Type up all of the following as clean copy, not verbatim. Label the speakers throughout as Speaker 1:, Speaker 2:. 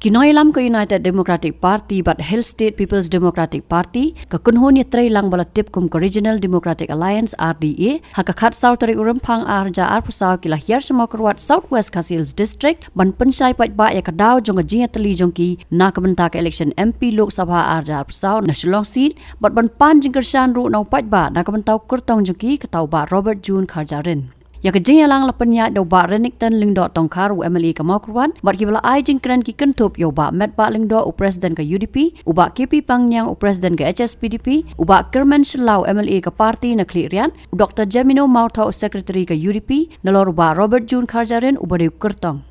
Speaker 1: Kinailam ke United Democratic Party but Hill State People's Democratic Party ke kunhun ni trailang bala tip kum ke Regional Democratic Alliance RDA hakakat South Tarik Urempang arja arpusau kila hiar semua keruat Southwest Khasi District ban pensai pat ya kadau jong jinya teli jongki na kebentak election MP Lok Sabha arja arpusau na Shillong seat bat ban pan jingkershan ru nau pat na kebentau kurtong jongki ketau ba Robert June Kharjarin. Ya kejinya lang lapenya do ba Renington lingdo tongkar u MLA ke Maukrwan bat kibala ai jingkran ki kentup yo ba met ba lingdo u president ke UDP u ba KP Pangyang u president ke HSPDP u ba Kerman Shelau MLA ke parti na Klirian u Dr. Jamino Mautha u secretary ke UDP nalor ba Robert June Kharjarin u ba kurtong.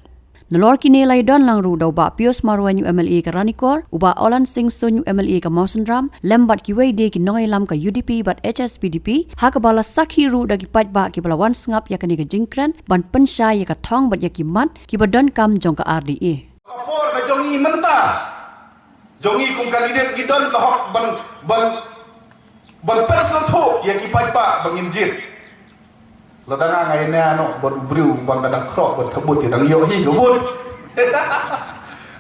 Speaker 1: Nalor kini lai don lang ru dau ba Pius Marwan yu MLA ke Ranikor, uba Olan Singh Sun yu MLA ke Mawsynram, lembat ki wei de ki nongai lam ke UDP bat HSPDP, ha ke bala sakhi ru dagi pat ba ki bala wan sengap ya kini ke jingkran, ban pensai ya ke thong bat ya ki mat, ki badon kam jong ke RDA.
Speaker 2: Kapor ke jongi mentah, jongi kum kandidat ki don ke hok ban personal tho ya ki pat ba bangin jit. Ladana ngai na no bot briu bang kadang krok bot tebut yang yo hi gebut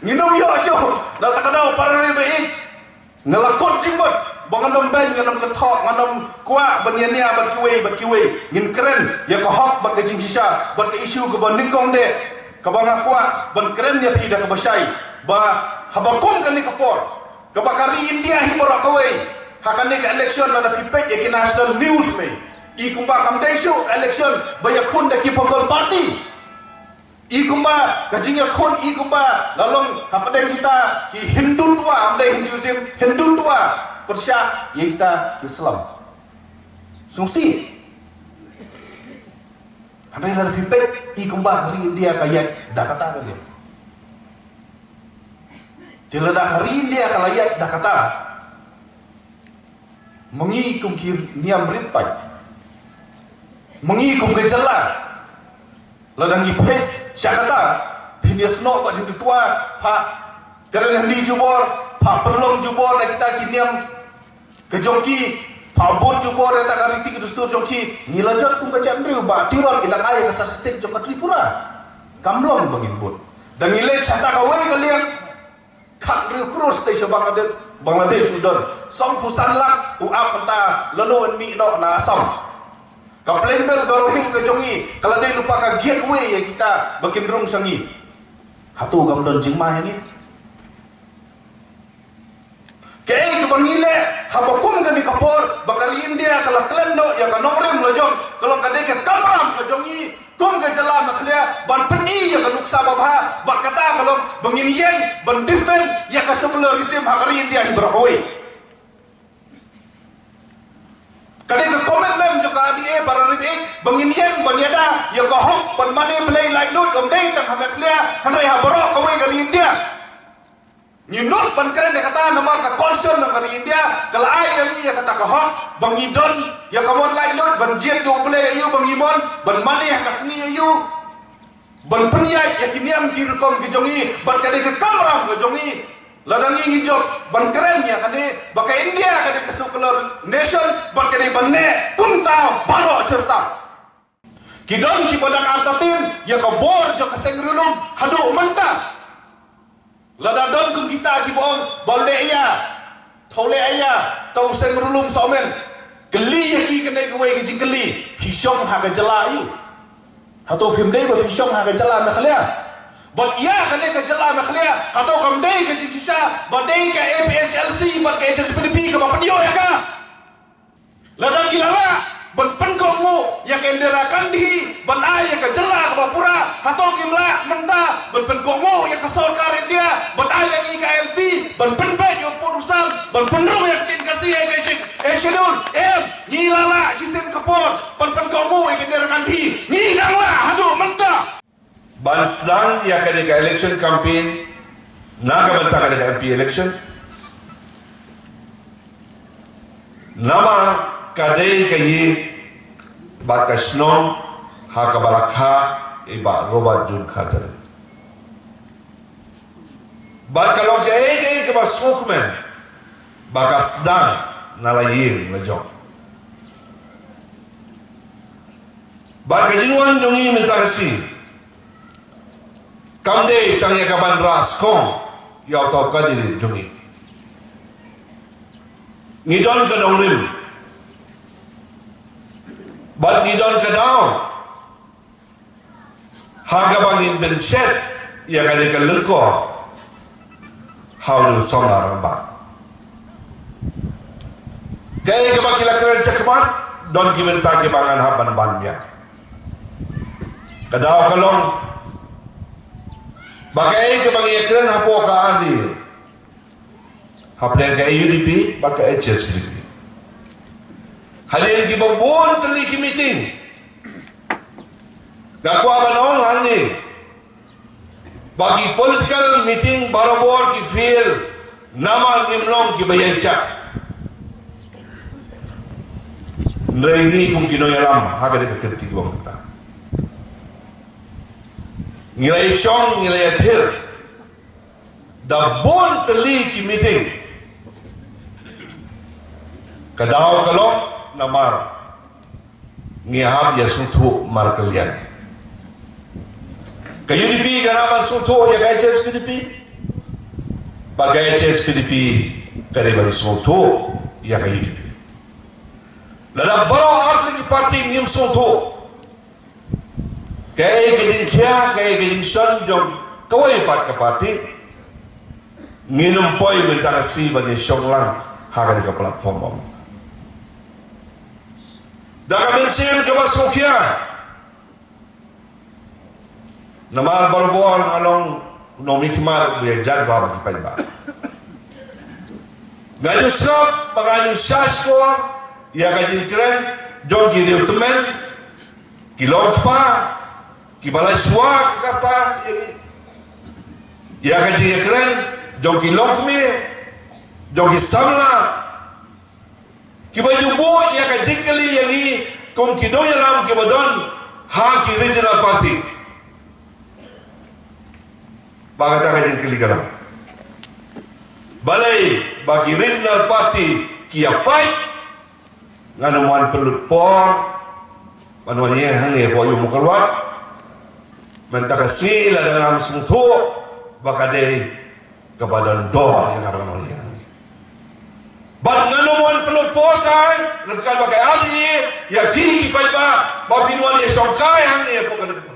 Speaker 2: nginum yo syo na takadau parare be ngelakot jingmot bangan dombeng nganam ketok nganam kwa banyania bat kiwe ngin keren ya ko hok bat ke jingsisa bat ke isu ke ban ningkong de ka banga kwa ban keren ya pi da ke basai ba habakum kan ni kapor ke bakari India hi morok kawe hakan ni ke election na pipet ya ke national news me ikumba kamdesho election bayakun da ki pokol party ikumba kajinya kun ikumba lalong hapadeng kita ki Hindu tua amde Hinduism Hindu tua persya ya kita Islam sungsi amde la pipet ikumba hari India kayat da kata dia jela da hari India kalayat da kata mengikum ki niam ripat mengikum ke jalan ladang ipet syakata pinias no bat hindu tua pak kerana handi jubor pak perlong jubor dan kita kiniam ke jongki pak bot jubor dan tak karitik dustur jongki ngilajat kum kacam riu ba tiron ilang ayah ke sasistik jongka Tripura kamlong bangin bot dan ngilai syata kawai kalian kak riu krus te Bangladesh udon song pusan lak uap entah lalu enmi no na asam kaplen bel garohing ke jongi kalau dia lupa ka gateway yang kita berkenderung sangi hatu gam don jingma ini ke bangile habakum kan di kapor bakari India kalau klan no yang kanomrem lojong kalau kade ke kamram ke jongi kum ke jala makhlia ban peni yang nuksa babha bakata kalau banginiyen ban defend ya ka sebelum isim hakari India hibrahoy kade ke komitmen juga dia para ribik banginian banyada yang gohok ban mane play like lut dei tang hamaklia hanrai habarok kawai kali India nyinut ban keren dia kata nama ka concern kali India kalau ai kali ya kata gohok bangidon ya kamon like lut ban jet do play ayu bangimon ban mane ka seni ayu ban penyai ya kiniam kirkom kijongi ban kade ke kamram kijongi ladangi ngijok ban keren ya kade bakai India kade kesukular nation ban kade banne kunta baro cerita kidon ki badak artatin ya ka bor jo kasengrulum hadu manta ladadon kun kita ki bong balde ya thole aya tau sengrulum somen geli ya ki kene gwe ki jingeli hishom ha ka jala yu hatu phimdei ba hishom ha ka jala me khlia but ia kene ke jela makhlia atau kamdei ke jisha badai ke APHLC bat ke HSPDP ke bapadio ya ka ladang kilala ban penkomu ya ke ndera kandi ban ai ke jela ke bapura atau kimla menta ban penkomu ya ke sarkar India ban ai yang ke LP ban penbet yo purusan ban penrung ya cin kasih schedule ngilala sisen kapor ban penkomu ya ke ndera kandi ngidanglah aduh menta Banslang ya kade ka election campaign na ka banta kade ka MP election nama kade ka yi bakasnon ha ka barakha iba Robert June Kharjarin bakalong ka ke ba smokeman bakasdan nalayin lajong bakajiwan jongi minta kasi kamde tangya kaban raskong Yau tau ka diri jungi. Ngidon ka dong rim. Bat ngidon ka daw. Haga bangin ben set. Ya ka ka lengko. How do song larang ba. Kaya ka bakila keren cakapan. Don kibenta kibangan haban bannya. Kadaw kalong. Bakai ke bagi ekran hapo ka adi. Hapde ka UDP baka HSPDP. Halil ki babon tali ki meeting. Gaku abanong hani. Bagi political meeting barabor ki feel nama nimlong ki bayasya. Nregi kung kinoy alam hagad ka kerti ki bangta. Ngilai syong, ngilai athir. Da bon tali ki meeting. Kadaw kalong namar. Ngihab ya suntu mar kalian. Ka UDP ganaman suntu ya ka HSPDP. Bagai HSPDP kariban suntu ya ka UDP. Lada baro arti parti ngim suntu. Kaya kejing kia, kaya kejing shan jom kawai pat ke parti nginum poi minta kasih bagi syong lang haga di ke platform om. Dah mention ke masuk kia. Nama berbor ngalong nomi kemar biar jag baba kipai ba. Gaju skop, bagaju shaskor, ya kejing keren, jom kiri utemen, kilong pa. Kibala shwa kata ya kaji keren jogi lokme jogi samla kibajubo ya kaji kali yangi kom kidoya lam kibadon ha ki regional party bagata kaji kali kala balai bagi regional party kiapai nganuan pelut por manuannya hanya boyo mukalwat mentakasi lah dalam semua bakade kepada doa yang apa namanya. Bat nganuan pelut pokai, lekat pakai ali, ya tinggi paiba, babinuan yang songkai hang ni apa kata